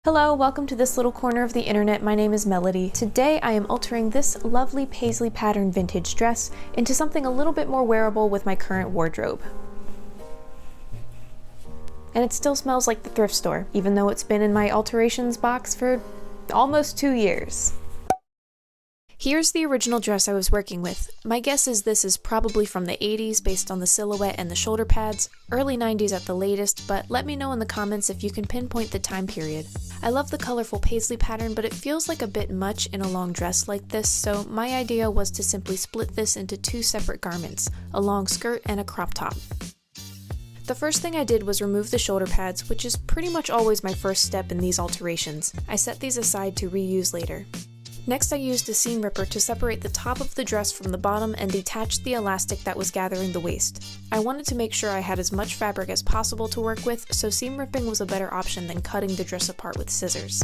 Hello, welcome to this little corner of the internet. My name is Melody. Today I am altering this lovely paisley pattern vintage dress into something a little bit more wearable with my current wardrobe. And it still smells like the thrift store, even though it's been in my alterations box for almost 2 years. Here's the original dress I was working with. My guess is this is probably from the 80s based on the silhouette and the shoulder pads, early 90s at the latest, but let me know in the comments if you can pinpoint the time period. I love the colorful paisley pattern, but it feels like a bit much in a long dress like this, so my idea was to simply split this into two separate garments, a long skirt and a crop top. The first thing I did was remove the shoulder pads, which is pretty much always my first step in these alterations. I set these aside to reuse later. Next, I used a seam ripper to separate the top of the dress from the bottom and detach the elastic that was gathering the waist. I wanted to make sure I had as much fabric as possible to work with, so seam ripping was a better option than cutting the dress apart with scissors.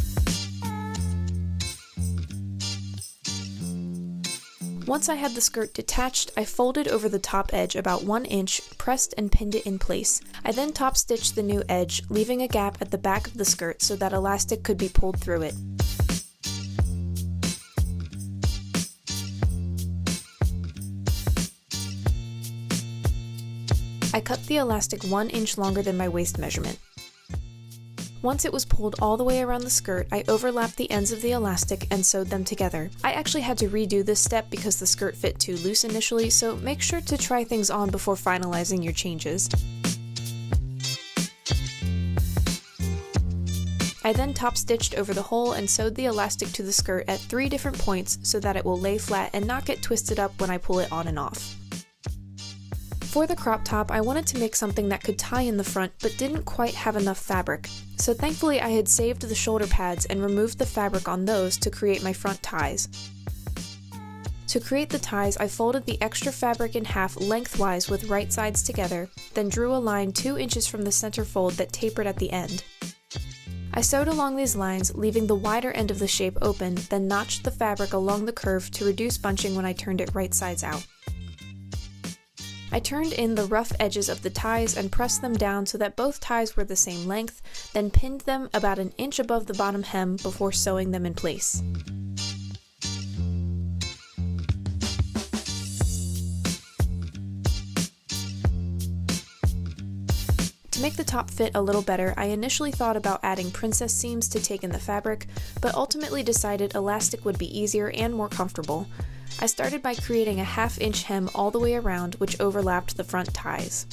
Once I had the skirt detached, I folded over the top edge about 1 inch, pressed and pinned it in place. I then top stitched the new edge, leaving a gap at the back of the skirt so that elastic could be pulled through it. I cut the elastic 1 inch longer than my waist measurement. Once it was pulled all the way around the skirt, I overlapped the ends of the elastic and sewed them together. I actually had to redo this step because the skirt fit too loose initially, so make sure to try things on before finalizing your changes. I then top stitched over the hole and sewed the elastic to the skirt at 3 different points so that it will lay flat and not get twisted up when I pull it on and off. For the crop top, I wanted to make something that could tie in the front but didn't quite have enough fabric, so thankfully I had saved the shoulder pads and removed the fabric on those to create my front ties. To create the ties, I folded the extra fabric in half lengthwise with right sides together, then drew a line 2 inches from the center fold that tapered at the end. I sewed along these lines, leaving the wider end of the shape open, then notched the fabric along the curve to reduce bunching when I turned it right sides out. I turned in the rough edges of the ties and pressed them down so that both ties were the same length, then pinned them about 1 inch above the bottom hem before sewing them in place. To make the top fit a little better, I initially thought about adding princess seams to take in the fabric, but ultimately decided elastic would be easier and more comfortable. I started by creating a 1/2 inch hem all the way around, which overlapped the front ties.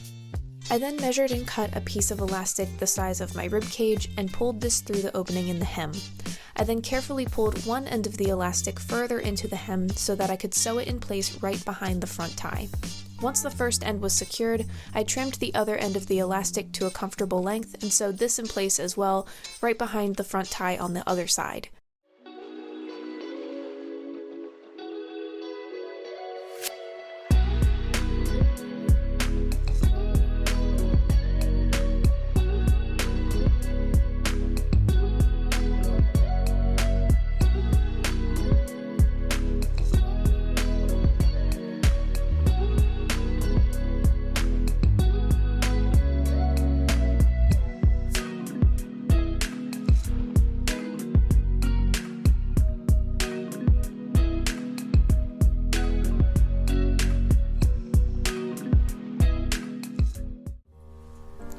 I then measured and cut a piece of elastic the size of my rib cage and pulled this through the opening in the hem. I then carefully pulled one end of the elastic further into the hem so that I could sew it in place right behind the front tie. Once the first end was secured, I trimmed the other end of the elastic to a comfortable length and sewed this in place as well, right behind the front tie on the other side.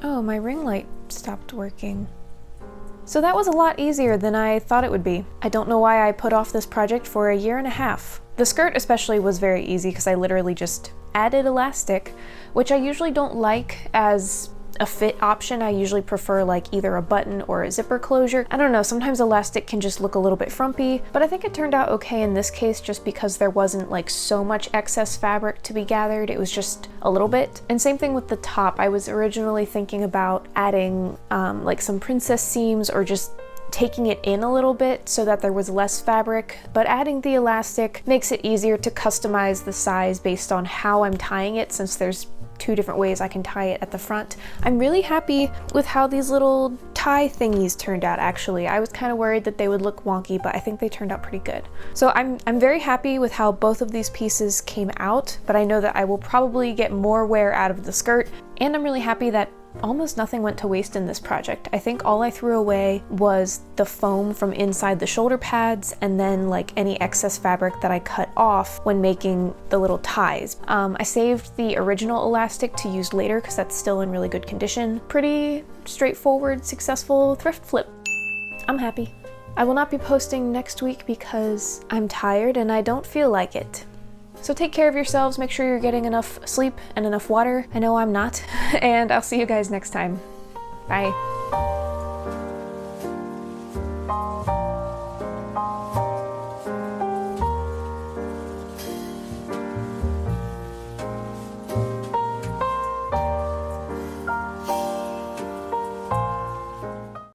Oh, my ring light stopped working. So that was a lot easier than I thought it would be. I don't know why I put off this project for 1.5 years. The skirt especially was very easy because I literally just added elastic, which I usually don't like as a fit option. I usually prefer like either a button or a zipper closure. I don't know, sometimes elastic can just look a little bit frumpy, but I think it turned out okay in this case just because there wasn't like so much excess fabric to be gathered. It was just a little bit. And same thing with the top. I was originally thinking about adding like some princess seams or just taking it in a little bit so that there was less fabric, but adding the elastic makes it easier to customize the size based on how I'm tying it, since there's 2 different ways I can tie it at the front. I'm really happy with how these little tie thingies turned out actually. I was kind of worried that they would look wonky, but I think they turned out pretty good. So I'm very happy with how both of these pieces came out, but I know that I will probably get more wear out of the skirt, and I'm really happy that almost nothing went to waste in this project. I think all I threw away was the foam from inside the shoulder pads and then like any excess fabric that I cut off when making the little ties. I saved the original elastic to use later because that's still in really good condition. Pretty straightforward, successful thrift flip. I'm happy. I will not be posting next week because I'm tired and I don't feel like it. So take care of yourselves, make sure you're getting enough sleep and enough water. I know I'm not. And I'll see you guys next time. Bye.